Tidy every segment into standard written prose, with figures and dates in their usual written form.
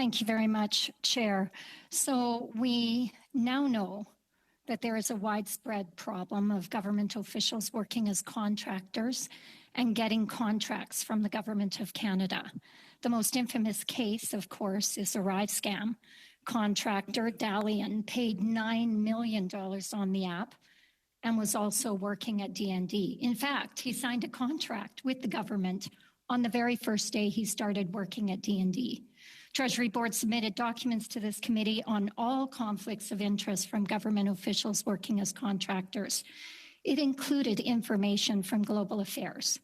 Thank you very much, Chair. So we now know that there is a widespread problem of government officials working as contractors and getting contracts from the Government of Canada. The most infamous case, of course, is the Arrive scam. Contractor Dalian paid $9 million on the app and was also working at DND. In fact, he signed a contract with the government on the very first day he started working at DND. Treasury Board submitted documents to this committee on all conflicts of interest from government officials working as contractors. It included information from Global Affairs.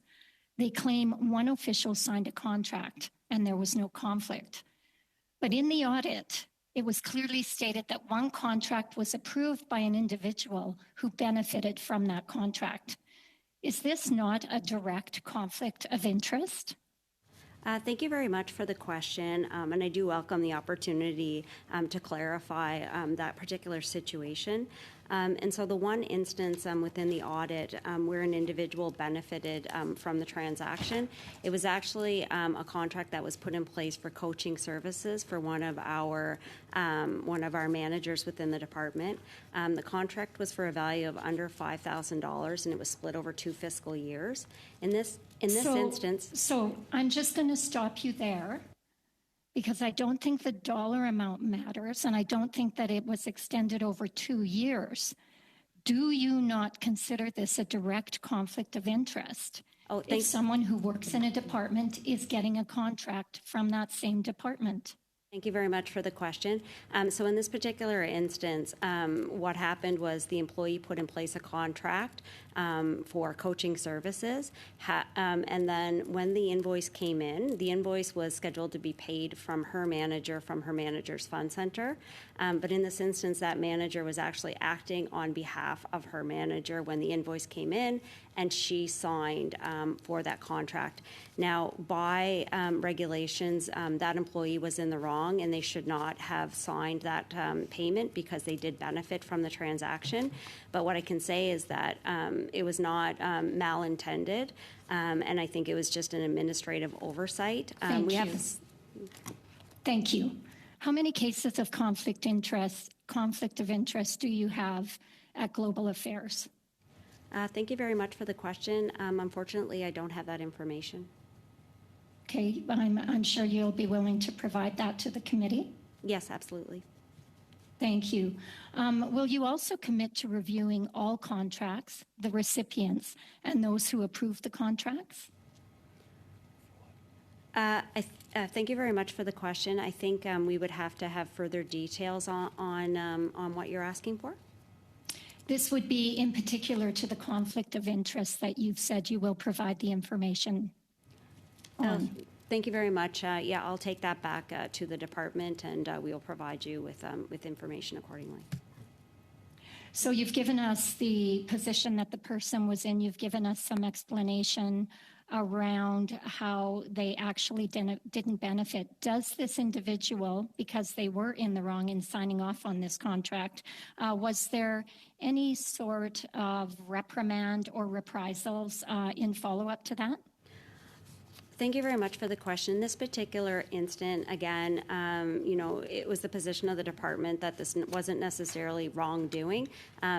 They claim one official signed a contract and there was no conflict. But in the audit, it was clearly stated that one contract was approved by an individual who benefited from that contract. Is this not a direct conflict of interest? Thank you very much for the question, and I do welcome the opportunity to clarify that particular situation. And so the one instance within the audit where an individual benefited from the transaction, it was actually a contract that was put in place for coaching services for one of our managers within the department. The contract was for a value of under $5,000, and it was split over 2 fiscal years. In this instance, so I'm just going to stop you there, because I don't think the dollar amount matters, and I don't think that it was extended over 2 years. Do you not consider this a direct conflict of interest? If someone who works in a department is getting a contract from that same department? Thank you very much for the question. So in this particular instance, what happened was the employee put in place a contract for coaching services. And then when the invoice came in, the invoice was scheduled to be paid from her manager's fund center. But in this instance, that manager was actually acting on behalf of her manager when the invoice came in, and she signed for that contract. Now, by regulations, that employee was in the wrong, and they should not have signed that payment because they did benefit from the transaction. But what I can say is that it was not malintended, and I think it was just an administrative oversight. Thank you. How many cases of conflict of interest do you have at Global Affairs? Thank you very much for the question. Unfortunately, I don't have that information. Okay, but I'm sure you'll be willing to provide that to the committee? Yes, absolutely. Thank you. Will you also commit to reviewing all contracts, the recipients, and those who approve the contracts? Thank you very much for the question. I think we would have to have further details on what you're asking for. This would be in particular to the conflict of interest that you've said you will provide the information on. Thank you very much. Yeah, I'll take that back to the department, and we will provide you with information accordingly. So you've given us the position that the person was in. You've given us some explanation around how they actually didn't benefit. Does this individual, because they were in the wrong in signing off on this contract, was there any sort of reprimand or reprisals in follow-up to that? Thank you very much for the question. This particular instant, again, it was the position of the department that this wasn't necessarily wrongdoing.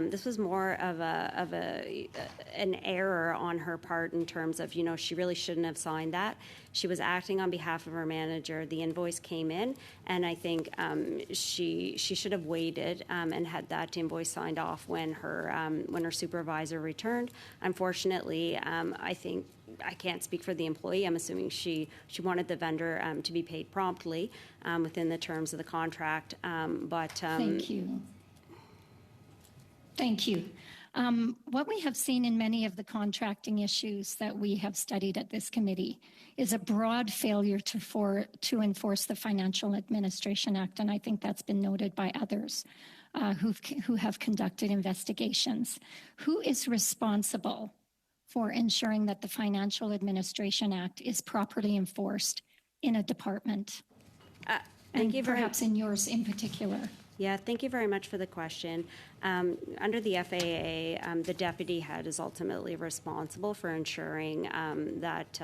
This was more of an error on her part in terms of, she really shouldn't have signed that. She was acting on behalf of her manager. The invoice came in, and I think she should have waited and had that invoice signed off when her supervisor returned. Unfortunately, I can't speak for the employee. I'm assuming she wanted the vendor to be paid promptly within the terms of the contract. Thank you. Thank you. What we have seen in many of the contracting issues that we have studied at this committee is a broad failure to enforce the Financial Administration Act, and I think that's been noted by others who have conducted investigations. Who is responsible for ensuring that the Financial Administration Act is properly enforced in a department? Thank you perhaps in yours in particular. Yeah, thank you very much for the question. Under the FAA, the deputy head is ultimately responsible for ensuring that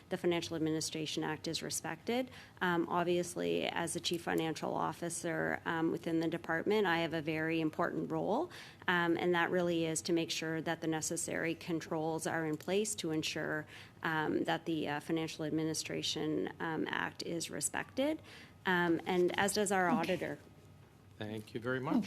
the Financial Administration Act is respected. Obviously, as the Chief Financial Officer within the department, I have a very important role, and that really is to make sure that the necessary controls are in place to ensure that the Financial Administration Act is respected, and as does our auditor. Thank you very much.